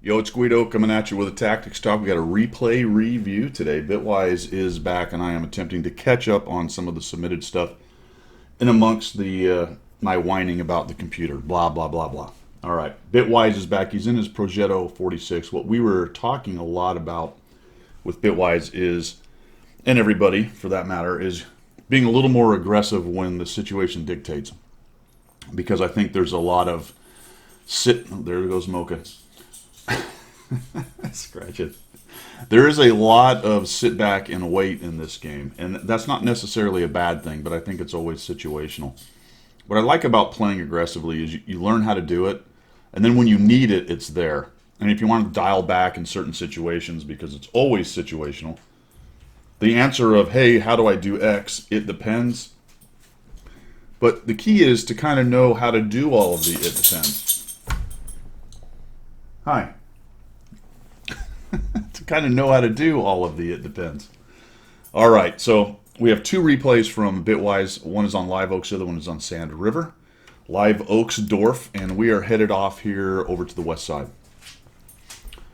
Yo, it's Guido coming at you with a tactics talk. We got a replay review today. Bitwise is back, and I am attempting to catch up on some of the submitted stuff in amongst the my whining about the computer. Blah blah blah blah. All right, Bitwise is back. He's in his Progetto 46. What we were talking a lot about with Bitwise is, and everybody for that matter, is being a little more aggressive when the situation dictates. Because I think there's a lot of there goes Mocha. Scratch it. There is a lot of sit back and wait in this game, and that's not necessarily a bad thing, but I think it's always situational. What I like about playing aggressively is you learn how to do it, and then when you need it, it's there. And if you want to dial back in certain situations, because it's always situational, the answer of, hey, how do I do X? It depends. But the key is to kind of know how to do all of the it depends. Hi. To kind of know how to do all of the it depends. All right, so we have two replays from Bitwise. One is on Live Oaks, the other one is on Sand River. Live Oaks Dorf, and we are headed off here over to the west side.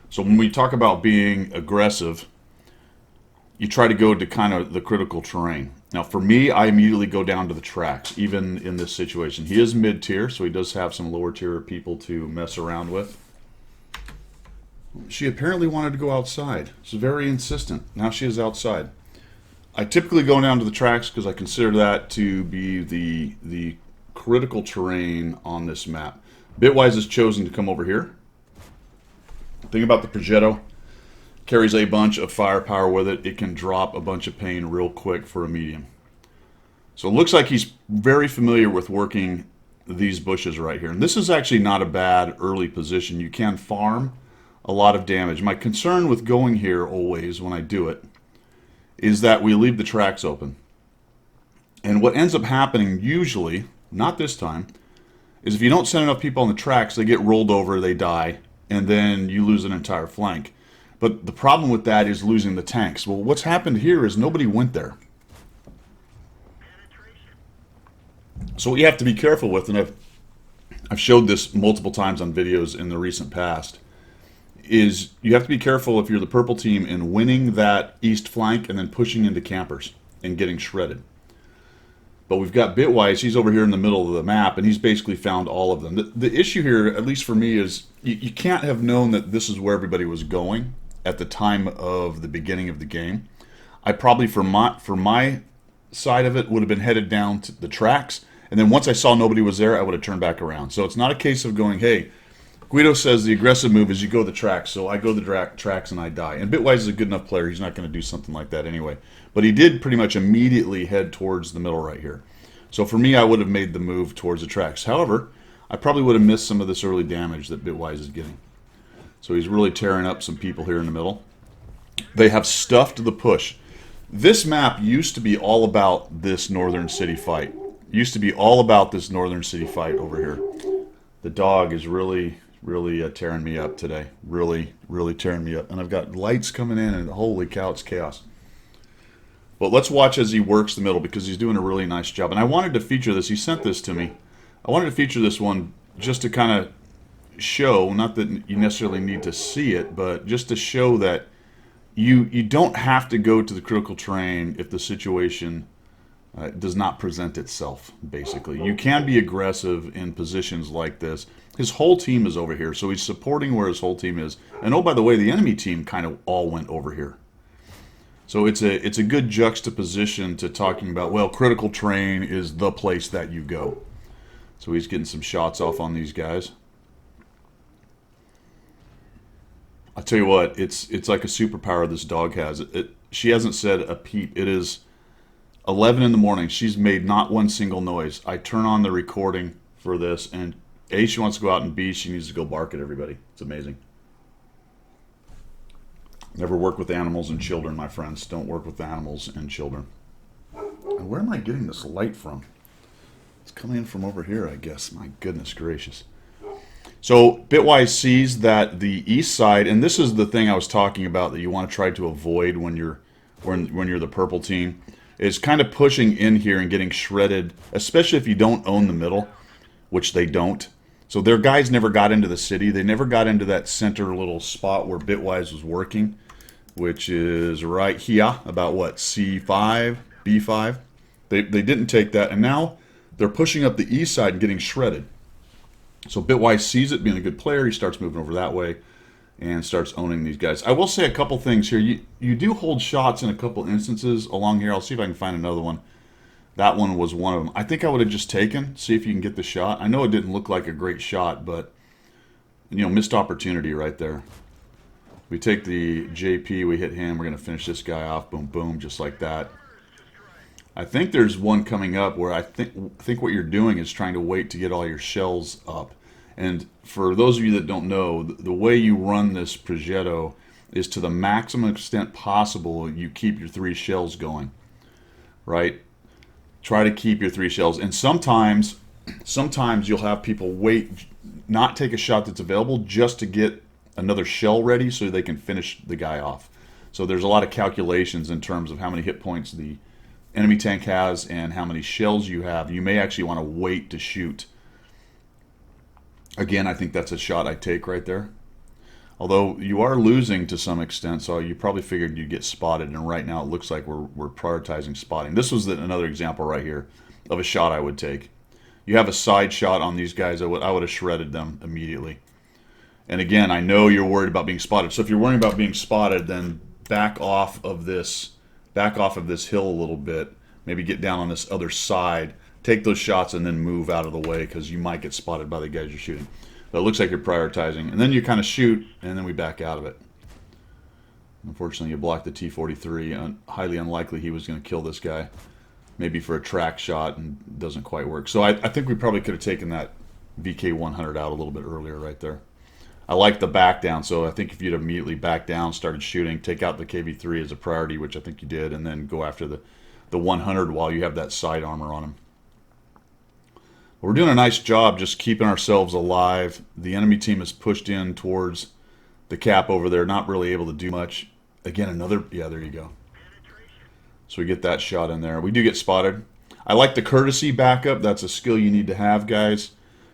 So when we talk about being aggressive, you try to go to kind of the critical terrain. Now for me, I immediately go down to the tracks, even in this situation. He is mid-tier, so he does have some lower tier people to mess around with. She apparently wanted to go outside. She's very insistent. Now she is outside. I typically go down to the tracks because I consider that to be the critical terrain on this map. Bitwise has chosen to come over here. Think about the Progetto. Carries a bunch of firepower with it. It can drop a bunch of pain real quick for a medium. So it looks like he's very familiar with working these bushes right here. And this is actually not a bad early position. You can farm a lot of damage. My concern with going here always when I do it is that we leave the tracks open. And what ends up happening usually, not this time, is if you don't send enough people on the tracks, they get rolled over, they die, and then you lose an entire flank. But the problem with that is losing the tanks. Well, what's happened here is nobody went there. So what you have to be careful with, and I've showed this multiple times on videos in the recent past, is you have to be careful if you're the purple team in winning that east flank and then pushing into campers and getting shredded. But we've got Bitwise, he's over here in the middle of the map, and he's basically found all of them. The issue here, at least for me, is you can't have known that this is where everybody was going at the time of the beginning of the game. I probably, for my side of it, would have been headed down to the tracks, and then once I saw nobody was there, I would have turned back around. So it's not a case of going, hey, Guido says the aggressive move is you go the tracks, so I go the tracks and I die. And Bitwise is a good enough player, he's not going to do something like that anyway. But he did pretty much immediately head towards the middle right here. So for me, I would have made the move towards the tracks. However, I probably would have missed some of this early damage that Bitwise is getting. So he's really tearing up some people here in the middle. They have stuffed the push. This map used to be all about this northern city fight. Used to be all about this northern city fight over here. The dog is really tearing me up today. Really tearing me up. And I've got lights coming in, and holy cow, it's chaos. But let's watch as he works the middle, because he's doing a really nice job. And I wanted to feature this. He sent this to me. I wanted to feature this one just to kind of show, not that you necessarily need to see it, but just to show that you don't have to go to the critical terrain if the situation does not present itself, basically. You can be aggressive in positions like this. His whole team is over here, so he's supporting where his whole team is. And oh, by the way, the enemy team kind of all went over here. So it's a good juxtaposition to talking about, well, critical terrain is the place that you go. So he's getting some shots off on these guys. I'll tell you what, it's like a superpower this dog has. She hasn't said a peep. It is 11 in the morning. She's made not one single noise. I turn on the recording for this, and A, she wants to go out, and B, she needs to go bark at everybody. It's amazing. Never work with animals and children, my friends. Don't work with animals and children. And where am I getting this light from? It's coming in from over here, I guess. My goodness gracious. So Bitwise sees that the east side, and this is the thing I was talking about that you want to try to avoid when you're the purple team, is kind of pushing in here and getting shredded, especially if you don't own the middle, which they don't. So their guys never got into the city. They never got into that center little spot where Bitwise was working, which is right here, about what, C5, B5. They didn't take that, and now they're pushing up the east side and getting shredded. So Bitwise sees it being a good player. He starts moving over that way and starts owning these guys. I will say a couple things here. You do hold shots in a couple instances along here. I'll see if I can find another one. That one was one of them. I think I would have just taken, see if you can get the shot. I know it didn't look like a great shot, but, missed opportunity right there. We take the JP, we hit him, we're going to finish this guy off, boom, boom, just like that. I think there's one coming up where I think what you're doing is trying to wait to get all your shells up. And for those of you that don't know, the way you run this progetto is to the maximum extent possible, you keep your 3 shells going, right? Try to keep your 3 shells. And sometimes you'll have people wait, not take a shot that's available just to get another shell ready so they can finish the guy off. So there's a lot of calculations in terms of how many hit points the enemy tank has and how many shells you have. You may actually want to wait to shoot. Again, I think that's a shot I take right there. Although you are losing to some extent, so you probably figured you'd get spotted, and right now it looks like we're prioritizing spotting. This was another example right here of a shot I would take. You have a side shot on these guys, I would have shredded them immediately. And again, I know you're worried about being spotted. So if you're worried about being spotted, then back off of this hill a little bit. Maybe get down on this other side. Take those shots and then move out of the way because you might get spotted by the guys you're shooting. But it looks like you're prioritizing. And then you kind of shoot, and then we back out of it. Unfortunately, you blocked the T-43. Highly unlikely he was going to kill this guy. Maybe for a track shot, and it doesn't quite work. So I think we probably could have taken that VK-100 out a little bit earlier right there. I like the back down, so I think if you'd immediately back down, started shooting, take out the KV-3 as a priority, which I think you did, and then go after the 100 while you have that side armor on him. We're doing a nice job just keeping ourselves alive. The enemy team is pushed in towards the cap over there, not really able to do much. Again, yeah, there you go. So we get that shot in there. We do get spotted. I like the courtesy backup. That's a skill you need to have, guys.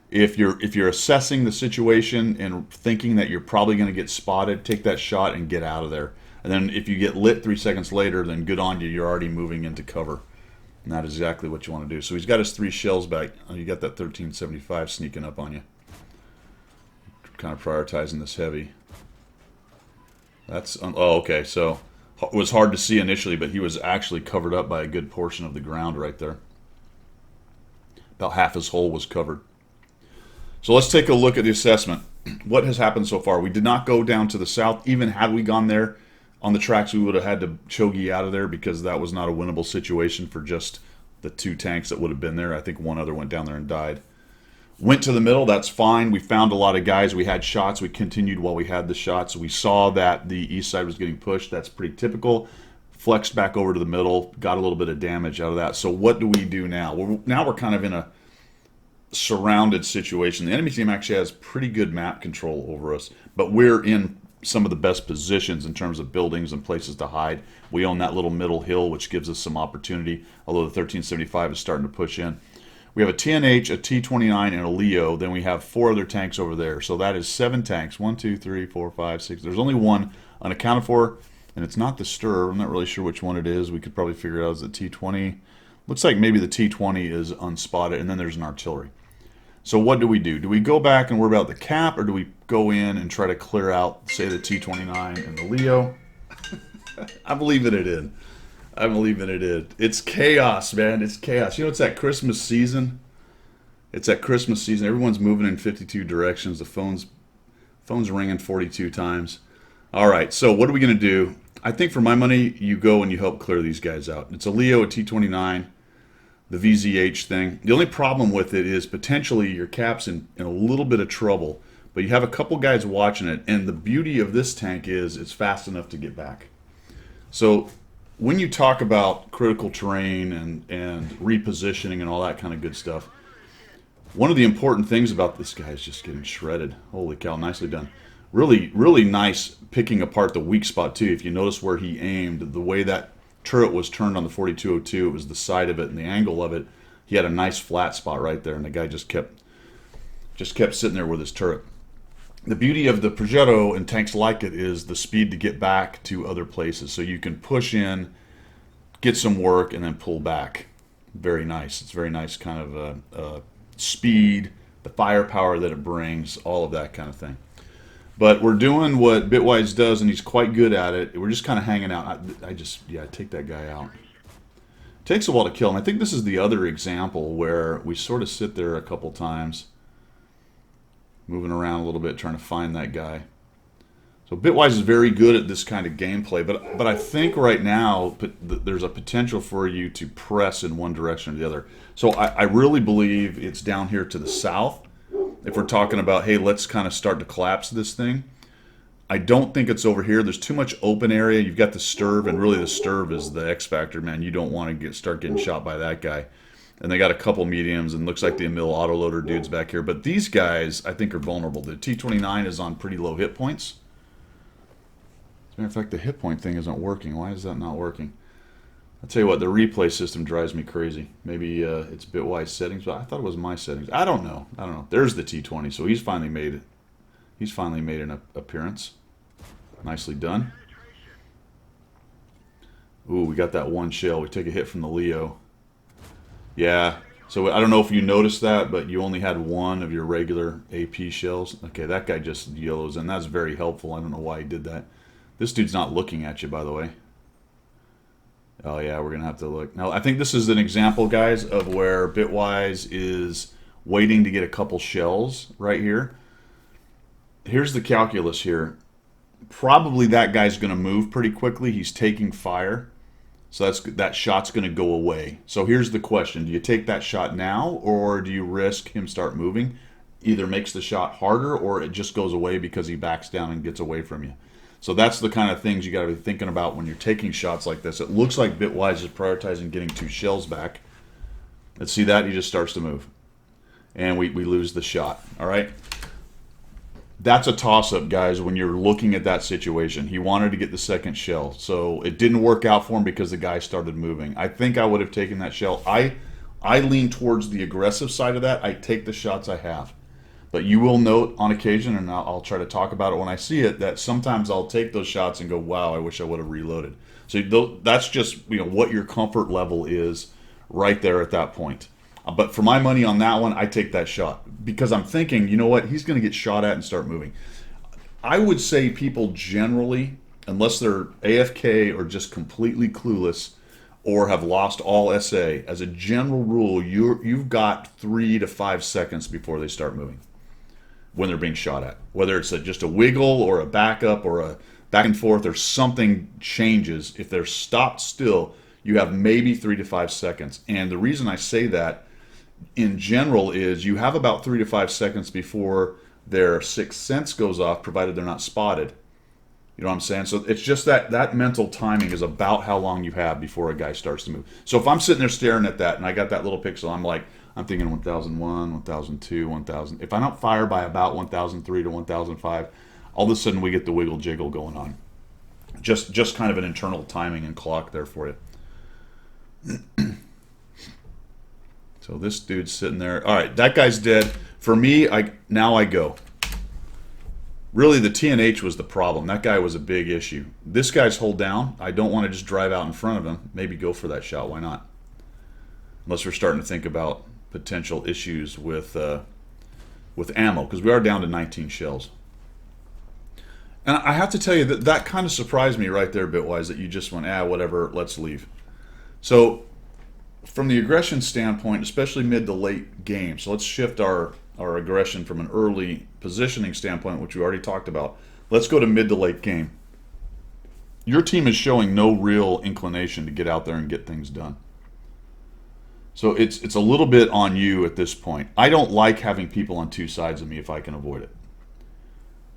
If you're assessing the situation and thinking that you're probably going to get spotted, take that shot and get out of there. And then if you get lit 3 seconds later, then good on you. You're already moving into cover. And that's exactly what you want to do. So he's got his 3 shells back. You got that 1375 sneaking up on you. Kind of prioritizing this heavy. Oh, okay. So it was hard to see initially, but he was actually covered up by a good portion of the ground right there. About half his hull was covered. So let's take a look at the assessment. What has happened so far? We did not go down to the south. Even had we gone there on the tracks, we would have had to chogi out of there because that was not a winnable situation for just the 2 tanks that would have been there. I think one other went down there and died. Went to the middle. That's fine. We found a lot of guys. We had shots. We continued while we had the shots. We saw that the east side was getting pushed. That's pretty typical. Flexed back over to the middle. Got a little bit of damage out of that. So what do we do now? Now we're kind of in a surrounded situation. The enemy team actually has pretty good map control over us, but we're in some of the best positions in terms of buildings and places to hide. We own that little middle hill, which gives us some opportunity, although the 1375 is starting to push in. We have a TNH, a T29, and a Leo. Then we have 4 other tanks over there. So that is 7 tanks. 1, 2, 3, 4, 5, 6. There's only one unaccounted for, and it's not the Stir. I'm not really sure which one it is. We could probably figure it out as the T20. Looks like maybe the T20 is unspotted, and then there's an artillery. So what do? Do we go back and worry about the cap, or do we go in and try to clear out, say, the T29 and the Leo? I'm leaving it in. I'm leaving it in. It's chaos, man. It's chaos. You know, it's that Christmas season. It's that Christmas season. Everyone's moving in 52 directions. The phone's ringing 42 times. All right, so what are we going to do? I think for my money, you go and you help clear these guys out. It's a Leo, a T29. The VZH thing. The only problem with it is potentially your cap's in a little bit of trouble, but you have a couple guys watching it, and the beauty of this tank is it's fast enough to get back. So when you talk about critical terrain and repositioning and all that kind of good stuff, one of the important things about this guy is just getting shredded. Holy cow, nicely done. Really, really nice picking apart the weak spot too. If you notice where he aimed, the way that turret was turned on the 4202, it was the side of it and the angle of it. He had a nice flat spot right there, and the guy just kept Just kept sitting there with his turret. The beauty of the Progetto and tanks like it is the speed to get back to other places. So you can push in, get some work, and then pull back. Very nice. It's very nice kind of speed, the firepower that it brings, all of that kind of thing. But we're doing what Bitwise does, and he's quite good at it. We're just kind of hanging out. I take that guy out. It takes a while to kill him. I think this is the other example where we sort of sit there a couple times, moving around a little bit, trying to find that guy. So Bitwise is very good at this kind of gameplay, but I think right now there's a potential for you to press in one direction or the other. So I really believe it's down here to the south. If we're talking about, hey, let's kind of start to collapse this thing. I don't think it's over here. There's too much open area. You've got the Sturv, and really the Sturv is the X factor, man. You don't want to start getting shot by that guy. And they got a couple mediums, and looks like the Emil autoloader dudes back here. But these guys, I think, are vulnerable. The T-29 is on pretty low hit points. As a matter of fact, the hit point thing isn't working. Why is that not working? I'll tell you what, the replay system drives me crazy. Maybe it's Bitwise settings, but I thought it was my settings. I don't know. There's the T-20, so he's finally made it. He's finally made an appearance. Nicely done. Ooh, we got that one shell. We take a hit from the Leo. Yeah. So I don't know if you noticed that, but you only had one of your regular AP shells. Okay, that guy just yellows, and that's very helpful. I don't know why he did that. This dude's not looking at you, by the way. Oh yeah, we're gonna have to look. Now I think this is an example, guys, of where Bitwise is waiting to get a couple shells right here. Here's the calculus here. Probably that guy's gonna move pretty quickly. He's taking fire, so that shot's gonna go away. So here's the question: do you take that shot now, or do you risk him start moving? Either makes the shot harder, or it just goes away because he backs down and gets away from you. So that's the kind of things you got to be thinking about when you're taking shots like this. It looks like Bitwise is prioritizing getting 2 shells back. Let's see that. He just starts to move. And we lose the shot. All right? That's a toss-up, guys, when you're looking at that situation. He wanted to get the second shell. So it didn't work out for him because the guy started moving. I think I would have taken that shell. I lean towards the aggressive side of that. I take the shots I have. But you will note on occasion, and I'll try to talk about it when I see it, that sometimes I'll take those shots and go, wow, I wish I would have reloaded. So that's just what your comfort level is right there at that point. But for my money on that one, I take that shot. Because I'm thinking, you know what, he's going to get shot at and start moving. I would say people generally, unless they're AFK or just completely clueless or have lost all SA, as a general rule, you've got 3 to 5 seconds before they start moving when they're being shot at. Whether it's just a wiggle or a backup or a back and forth or something changes, if they're stopped still, you have maybe 3 to 5 seconds. And the reason I say that in general is you have about 3 to 5 seconds before their sixth sense goes off, provided they're not spotted. You know what I'm saying? So it's just that mental timing is about how long you have before a guy starts to move. So if I'm sitting there staring at that and I got that little pixel, I'm thinking 1001, 1002, 1000. If I don't fire by about 1003 to 1005, all of a sudden we get the wiggle jiggle going on. Just kind of an internal timing and clock there for you. So this dude's sitting there. All right, that guy's dead. For me, now I go. Really, the TNH was the problem. That guy was a big issue. This guy's hold down. I don't want to just drive out in front of him. Maybe go for that shot. Why not? Unless we're starting to think about potential issues with ammo, because we are down to 19 shells. And I have to tell you that kind of surprised me right there, Bitwise, that you just went, whatever, let's leave. So from the aggression standpoint, especially mid to late game, so let's shift our aggression from an early positioning standpoint, which we already talked about. Let's go to mid to late game. Your team is showing no real inclination to get out there and get things done. So it's a little bit on you at this point. I don't like having people on two sides of me if I can avoid it.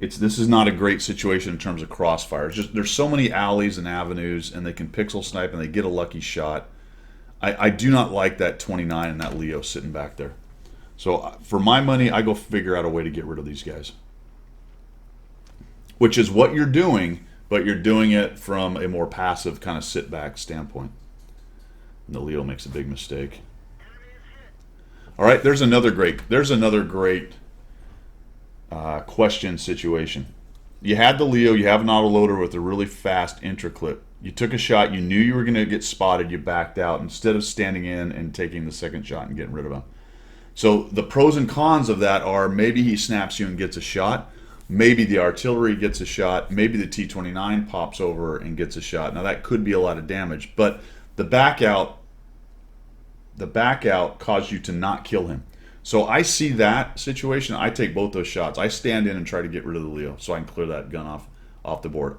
This is not a great situation in terms of crossfire. It's just there's so many alleys and avenues, and they can pixel snipe and they get a lucky shot. I do not like that 29 and that Leo sitting back there. So for my money, I go figure out a way to get rid of these guys. Which is what you're doing, but you're doing it from a more passive kind of sit back standpoint. And the Leo makes a big mistake. All right, there's another great question situation. You had the Leo, you have an autoloader with a really fast intraclip. You took a shot, you knew you were going to get spotted, you backed out instead of standing in and taking the second shot and getting rid of him. So the pros and cons of that are maybe he snaps you and gets a shot. Maybe the artillery gets a shot. Maybe the T-29 pops over and gets a shot. Now that could be a lot of damage, but the back out caused you to not kill him. So I see that situation. I take both those shots. I stand in and try to get rid of the Leo so I can clear that gun off the board.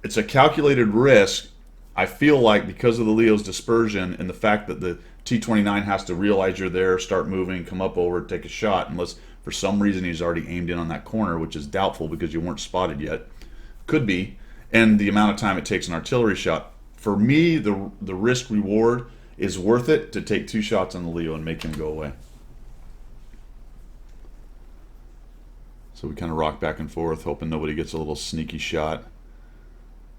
It's a calculated risk. I feel like because of the Leo's dispersion and the fact that the T-29 has to realize you're there, start moving, come up over, take a shot, unless for some reason he's already aimed in on that corner, which is doubtful because you weren't spotted yet. Could be. And the amount of time it takes an artillery shot. For me, the risk reward is worth it to take 2 shots on the Leo and make him go away. So we kind of rock back and forth, hoping nobody gets a little sneaky shot.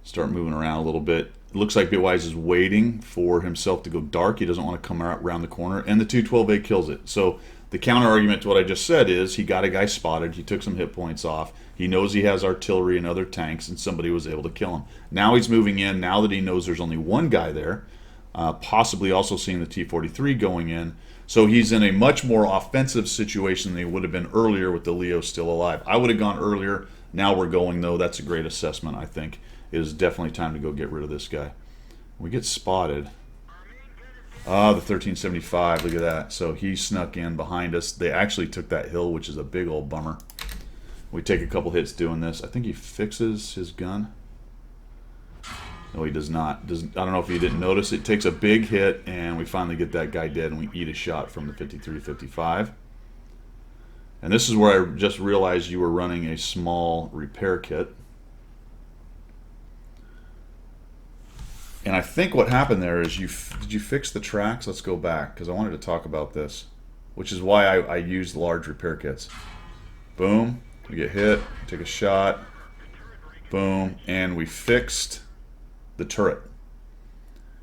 Start moving around a little bit. It looks like Bitwise is waiting for himself to go dark. He doesn't want to come around the corner, and the 212A kills it. So the counter argument to what I just said is he got a guy spotted. He took some hit points off. He knows he has artillery and other tanks, and somebody was able to kill him. Now he's moving in. Now that he knows there's only one guy there, possibly also seeing the T-43 going in. So he's in a much more offensive situation than he would have been earlier with the Leo still alive. I would have gone earlier. Now we're going, though. That's a great assessment, I think. It is definitely time to go get rid of this guy. We get spotted. The 1375, look at that. So he snuck in behind us. They actually took that hill, which is a big old bummer. We take a couple hits doing this. I think he fixes his gun. No, he does not. I don't know if you didn't notice. It takes a big hit, and we finally get that guy dead, and we eat a shot from the 53-55. And this is where I just realized you were running a small repair kit. And I think what happened there is did you fix the tracks? Let's go back, because I wanted to talk about this, which is why I use large repair kits. Boom, we get hit, take a shot, boom, and we fixed the turret.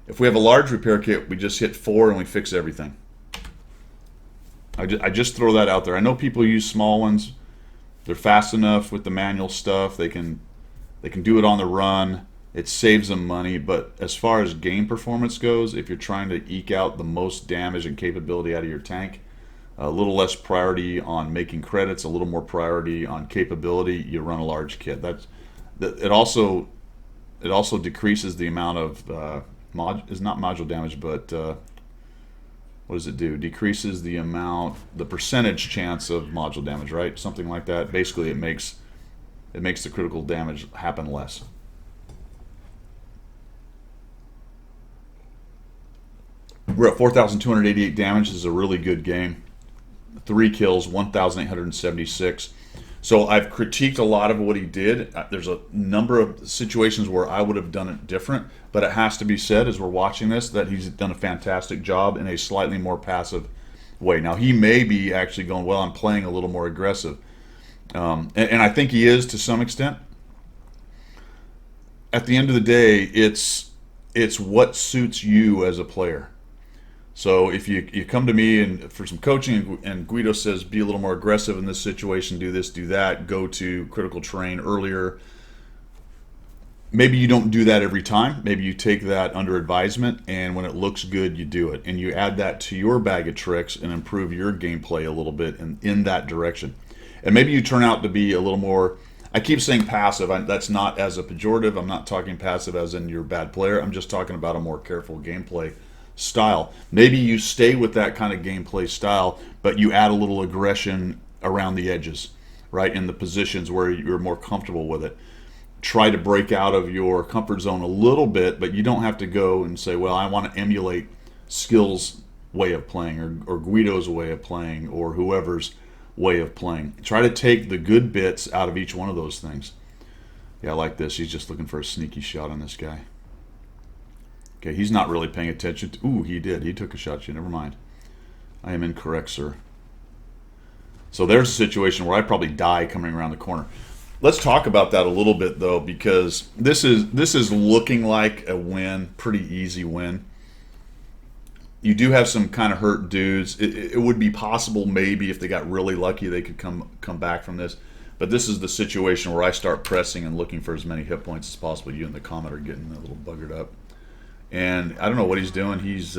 If we have a large repair kit, we just hit 4 and we fix everything. I just throw that out there. I know people use small ones. They're fast enough with the manual stuff. They can do it on the run. It saves them money, but as far as game performance goes, if you're trying to eke out the most damage and capability out of your tank, a little less priority on making credits, a little more priority on capability, you run a large kit. It also decreases the amount of is not module damage, but what does it do? Decreases the percentage chance of module damage, right? Something like that. Basically, it makes the critical damage happen less. We're at 4,288 damage. This is a really good game. 3 kills, 1,876. So I've critiqued a lot of what he did. There's a number of situations where I would have done it different, but it has to be said as we're watching this that he's done a fantastic job in a slightly more passive way. Now he may be actually going, well, I'm playing a little more aggressive. And I think he is to some extent. At the end of the day, it's what suits you as a player. So if you come to me and for some coaching and Guido says be a little more aggressive in this situation, do this, do that, go to critical terrain earlier. Maybe you don't do that every time. Maybe you take that under advisement, and when it looks good, you do it. And you add that to your bag of tricks and improve your gameplay a little bit in that direction. And maybe you turn out to be a little more, I keep saying passive. That's not as a pejorative. I'm not talking passive as in you're a bad player. I'm just talking about a more careful gameplay style. Maybe you stay with that kind of gameplay style, but you add a little aggression around the edges, right, in the positions where you're more comfortable with it. Try to break out of your comfort zone a little bit, but you don't have to go and say, well, I want to emulate Skill's way of playing or Guido's way of playing or whoever's way of playing. Try to take the good bits out of each one of those things. Yeah, I like this. He's just looking for a sneaky shot on this guy. Okay, he's not really paying attention. Ooh, he did. He took a shot at you. Never mind. I am incorrect, sir. So there's a situation where I'd probably die coming around the corner. Let's talk about that a little bit, though, because this is looking like a win, pretty easy win. You do have some kind of hurt dudes. It would be possible maybe if they got really lucky they could come back from this. But this is the situation where I start pressing and looking for as many hit points as possible. You and the Comet are getting a little buggered up. And I don't know what he's doing. He's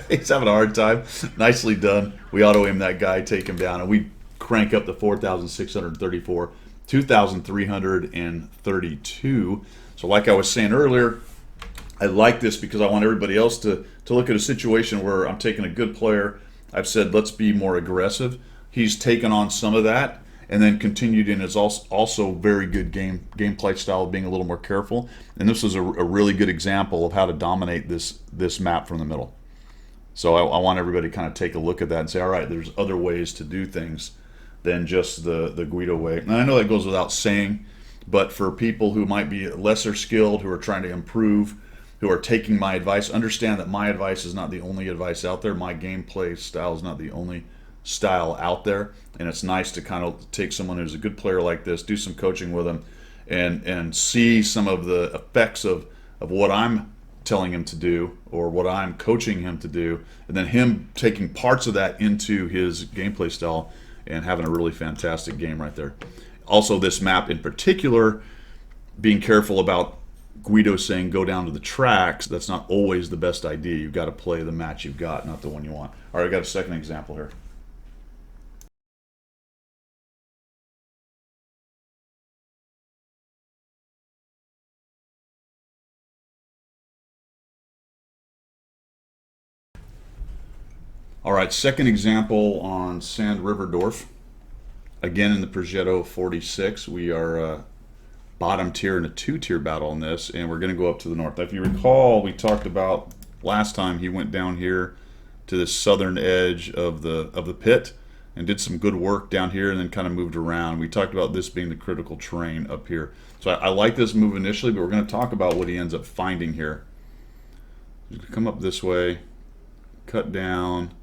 he's having a hard time. Nicely done. We auto aim that guy, take him down, and we crank up to 4,634, 2,332. So like I was saying earlier, I like this because I want everybody else to look at a situation where I'm taking a good player. I've said, let's be more aggressive. He's taken on some of that and then continued in his also very good gameplay style of being a little more careful. And this was a really good example of how to dominate this map from the middle. So I want everybody to kind of take a look at that and say, all right, there's other ways to do things than just the Guido way. And I know that goes without saying, but for people who might be lesser skilled, who are trying to improve, who are taking my advice, understand that my advice is not the only advice out there. My gameplay style is not the only style out there, and it's nice to kind of take someone who's a good player like this, do some coaching with them, and see some of the effects of what I'm telling him to do or what I'm coaching him to do, and then him taking parts of that into his gameplay style and having a really fantastic game right there. Also, this map in particular, being careful about Guido saying go down to the tracks. That's not always the best idea. You've got to play the match you've got, not the one you want. All right, I got a second example here. All right, second example on Sand Riverdorf. Again in the Progetto 46. We are bottom tier in a two-tier battle on this, and we're going to go up to the north. If you recall, we talked about last time he went down here to the southern edge of the pit and did some good work down here and then kind of moved around. We talked about this being the critical terrain up here. So I like this move initially, but we're going to talk about what he ends up finding here. He's going to come up this way, cut down,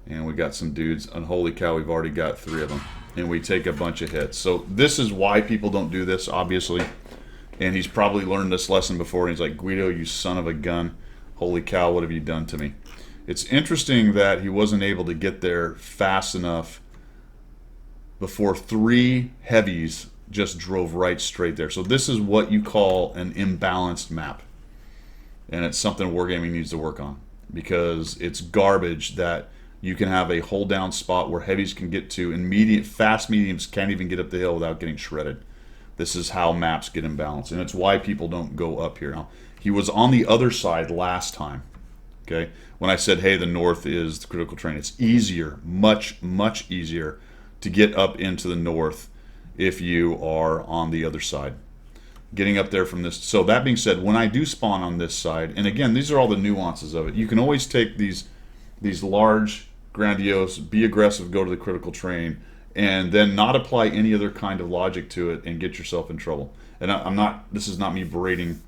and we got some dudes, and holy cow, we've already got 3 of them. And we take a bunch of hits. So this is why people don't do this, obviously. And he's probably learned this lesson before. And he's like, Guido, you son of a gun. Holy cow, what have you done to me? It's interesting that he wasn't able to get there fast enough before 3 heavies just drove right straight there. So this is what you call an imbalanced map. And it's something Wargaming needs to work on. Because it's garbage that you can have a hold down spot where heavies can get to, and fast mediums can't even get up the hill without getting shredded. This is how maps get imbalanced, and it's why people don't go up here. Now, he was on the other side last time, okay? When I said, hey, the north is the critical terrain, it's easier, much, much easier to get up into the north if you are on the other side. Getting up there from this. So that being said, when I do spawn on this side, and again, these are all the nuances of it. You can always take these large, grandiose, be aggressive, go to the critical terrain, and then not apply any other kind of logic to it and get yourself in trouble. And I'm not, this is not me berating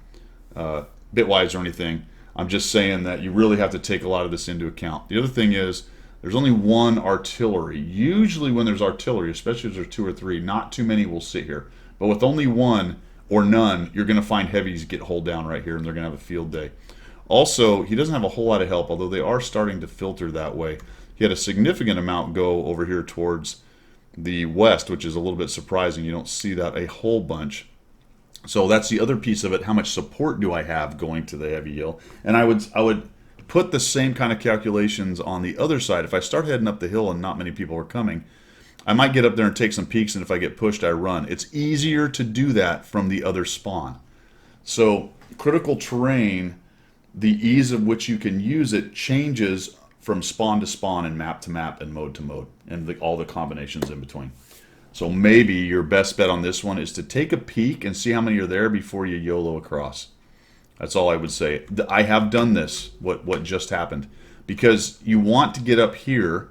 Bitwise or anything. I'm just saying that you really have to take a lot of this into account. The other thing is, there's only 1 artillery. Usually when there's artillery, especially if there's 2 or 3, not too many will sit here. But with only 1 or none, you're going to find heavies get hold down right here, and they're going to have a field day. Also, he doesn't have a whole lot of help, although they are starting to filter that way. He had a significant amount go over here towards the west, which is a little bit surprising. You don't see that a whole bunch. So that's the other piece of it. How much support do I have going to the heavy hill? And I would put the same kind of calculations on the other side. If I start heading up the hill and not many people are coming, I might get up there and take some peeks, and if I get pushed, I run. It's easier to do that from the other spawn. So critical terrain, the ease of which you can use it changes from spawn to spawn and map to map and mode to mode, and all the combinations in between. So maybe your best bet on this one is to take a peek and see how many are there before you YOLO across. That's all I would say. I have done this, what just happened, because you want to get up here.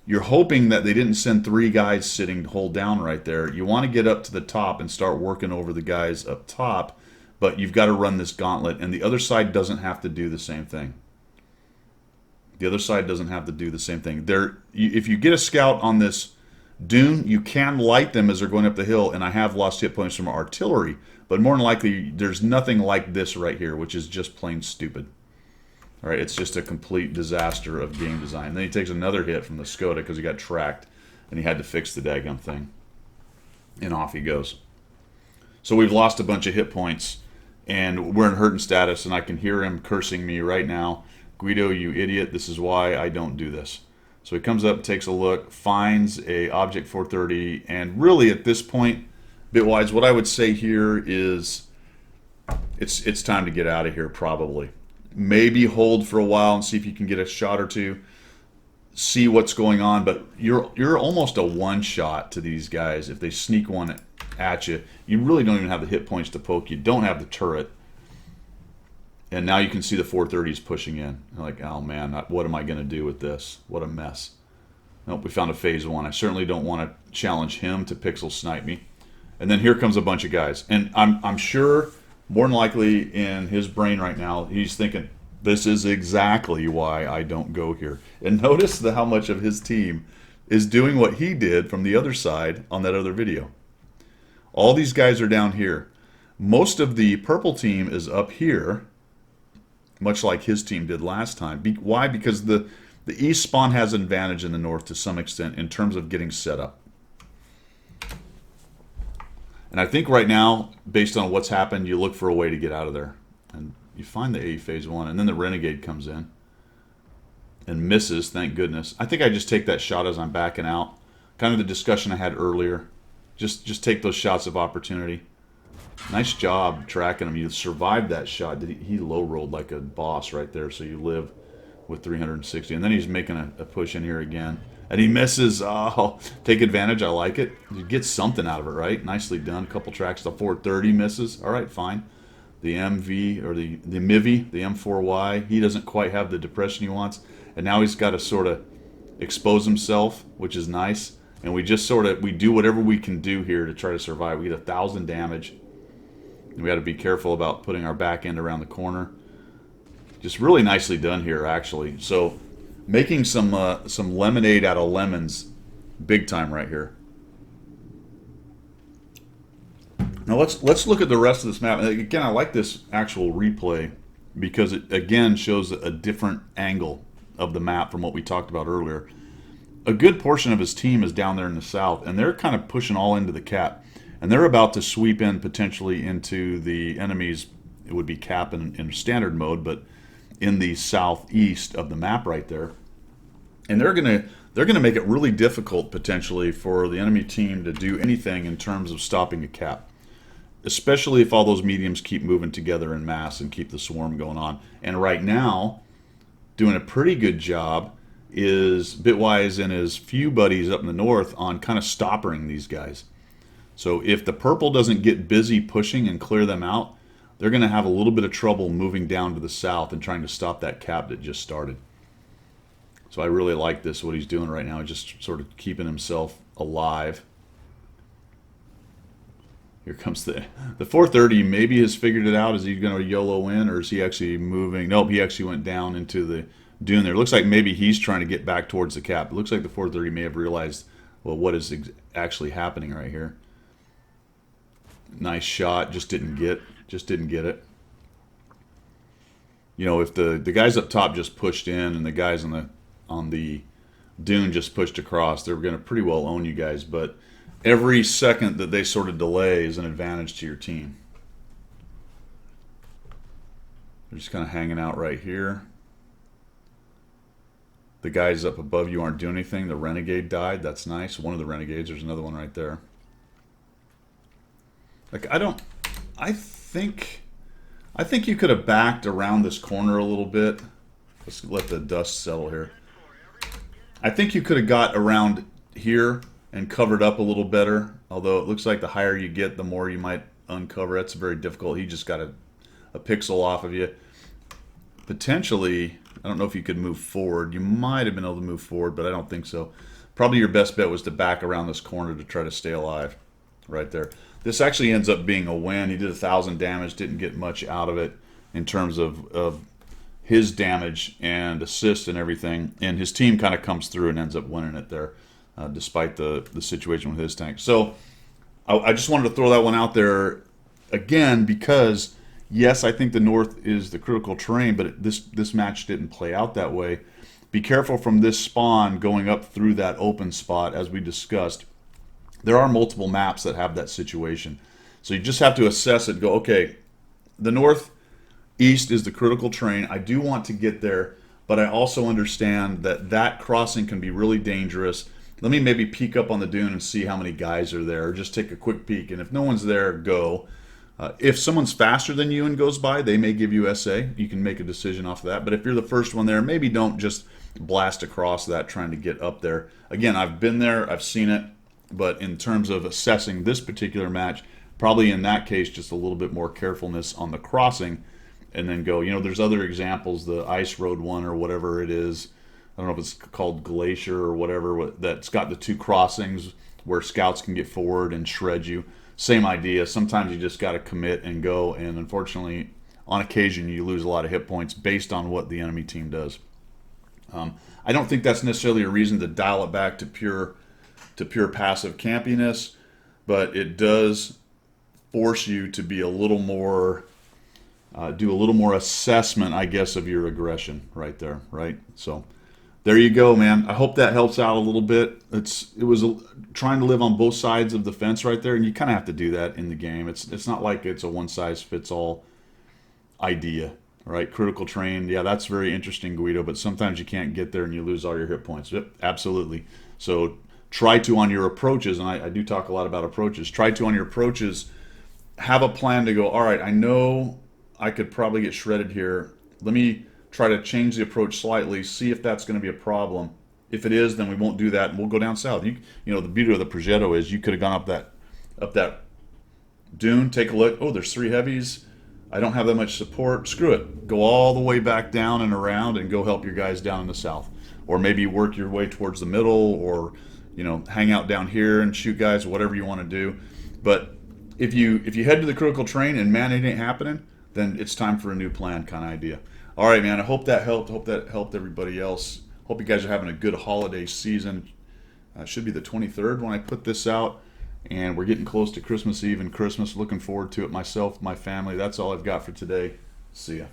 You're hoping that they didn't send 3 guys sitting to hold down right there. You want to get up to the top and start working over the guys up top, but you've got to run this gauntlet, and the other side doesn't have to do the same thing. The other side doesn't have to do the same thing. If you get a scout on this dune, you can light them as they're going up the hill, and I have lost hit points from artillery, but more than likely, there's nothing like this right here, which is just plain stupid. All right, it's just a complete disaster of game design. And then he takes another hit from the Skoda because he got tracked, and he had to fix the daggum thing. And off he goes. So we've lost a bunch of hit points, and we're in hurting status, and I can hear him cursing me right now. Guido, you idiot, this is why I don't do this. So he comes up, takes a look, finds a object 430, and really at this point, Bitwise, what I would say here is it's time to get out of here probably. Maybe hold for a while and see if you can get a shot or two. See what's going on, but you're almost a one-shot to these guys. If they sneak one at you, you really don't even have the hit points to poke. You don't have the turret. And now you can see the 430s pushing in. You're like, oh man, what am I going to do with this? What a mess. Nope, we found a phase 1. I certainly don't want to challenge him to pixel snipe me. And then here comes a bunch of guys. And I'm sure, more than likely, in his brain right now, he's thinking, this is exactly why I don't go here. And notice how much of his team is doing what he did from the other side on that other video. All these guys are down here. Most of the purple team is up here, much like his team did last time. Why? Because the east spawn has an advantage in the north to some extent in terms of getting set up. And I think right now, based on what's happened, you look for a way to get out of there. And you find the A phase 1, and then the Renegade comes in and misses, thank goodness. I think I just take that shot as I'm backing out. Kind of the discussion I had earlier. Just take those shots of opportunity. Nice job tracking him. You survived that shot. He low-rolled like a boss right there, so you live with 360. And then he's making a push in here again. And he misses. Oh, take advantage. I like it. You get something out of it, right? Nicely done. A couple tracks. The 430 misses. All right, fine. The MV, or the MIVI, the M4Y, he doesn't quite have the depression he wants. And now he's got to sort of expose himself, which is nice. And we just we do whatever we can do here to try to survive. We get 1,000 damage. And we got to be careful about putting our back end around the corner. Just really nicely done here, actually. So making some lemonade out of lemons, big time right here. Now let's look at the rest of this map. Again, I like this actual replay because it again shows a different angle of the map from what we talked about earlier. A good portion of his team is down there in the south, and they're kind of pushing all into the cap. And they're about to sweep in potentially into the enemy's, it would be cap in standard mode, but in the southeast of the map right there. And they're gonna make it really difficult potentially for the enemy team to do anything in terms of stopping a cap. Especially if all those mediums keep moving together in mass and keep the swarm going on. And right now, doing a pretty good job is Bitwise and his few buddies up in the north on kind of stopping these guys. So if the purple doesn't get busy pushing and clear them out, they're going to have a little bit of trouble moving down to the south and trying to stop that cap that just started. So I really like this, what he's doing right now, just sort of keeping himself alive. Here comes the 430. Maybe has figured it out. Is he going to YOLO in, or is he actually moving? Nope, he actually went down into the dune there. It looks like maybe he's trying to get back towards the cap. It looks like the 430 may have realized, well, what is actually happening right here. Nice shot, just didn't get it. You know, if the guys up top just pushed in and the guys on the dune just pushed across, they're going to pretty well own you guys, but every second that they sort of delay is an advantage to your team. They're just kind of hanging out right here. The guys up above you aren't doing anything. The Renegade died. That's nice. One of the Renegades. There's another one right there. Like, I think you could have backed around this corner a little bit. Let's let the dust settle here. I think you could have got around here and covered up a little better. Although it looks like the higher you get, the more you might uncover. That's very difficult. He just got a pixel off of you. Potentially, I don't know if you could move forward. You might have been able to move forward, but I don't think so. Probably your best bet was to back around this corner to try to stay alive. Right there. This actually ends up being a win. He did 1,000 damage, didn't get much out of it in terms of his damage and assist and everything. And his team kind of comes through and ends up winning it there, despite the situation with his tank. So I just wanted to throw that one out there again because Yes, I think the north is the critical terrain, but this match didn't play out that way. Be careful from this spawn going up through that open spot, as we discussed. There are multiple maps that have that situation. So you just have to assess it, go, okay, the northeast is the critical terrain. I do want to get there, but I also understand that that crossing can be really dangerous. Let me maybe peek up on the dune and see how many guys are there, or just take a quick peek. And if no one's there, go. If someone's faster than you and goes by, they may give you SA. You can make a decision off of that. But if you're the first one there, maybe don't just blast across that trying to get up there. Again, I've been there, I've seen it, but in terms of assessing this particular match, probably in that case, just a little bit more carefulness on the crossing, and then go. There's other examples, the ice road one or whatever it is. I don't know if it's called Glacier or whatever, that's got the two crossings where scouts can get forward and shred you. Same idea. Sometimes you just got to commit and go, and unfortunately, on occasion, you lose a lot of hit points based on what the enemy team does. I don't think that's necessarily a reason to dial it back to pure passive campiness, but it does force you to be a little more, do a little more assessment, I guess, of your aggression right there, right? So there you go, man. I hope that helps out a little bit. It was trying to live on both sides of the fence right there, and you kind of have to do that in the game. It's not like it's a one-size-fits-all idea, right? Critical terrain, yeah, that's very interesting, Guido, but sometimes you can't get there and you lose all your hit points. Yep, absolutely. So try to, on your approaches, and I do talk a lot about approaches, try to, on your approaches, have a plan to go, all right, I know I could probably get shredded here. Let me try to change the approach slightly, see if that's going to be a problem. If it is, then we won't do that, and we'll go down south. You know, the beauty of the Progetto is you could have gone up that dune, take a look. Oh, there's 3 heavies. I don't have that much support. Screw it. Go all the way back down and around and go help your guys down in the south. Or maybe work your way towards the middle, or hang out down here and shoot guys, whatever you want to do. But if you head to the critical terrain and man, it ain't happening, then it's time for a new plan kind of idea. All right, man. I hope that helped. I hope that helped everybody else. Hope you guys are having a good holiday season. Should be the 23rd when I put this out, and we're getting close to Christmas Eve and Christmas. Looking forward to it myself, my family. That's all I've got for today. See ya.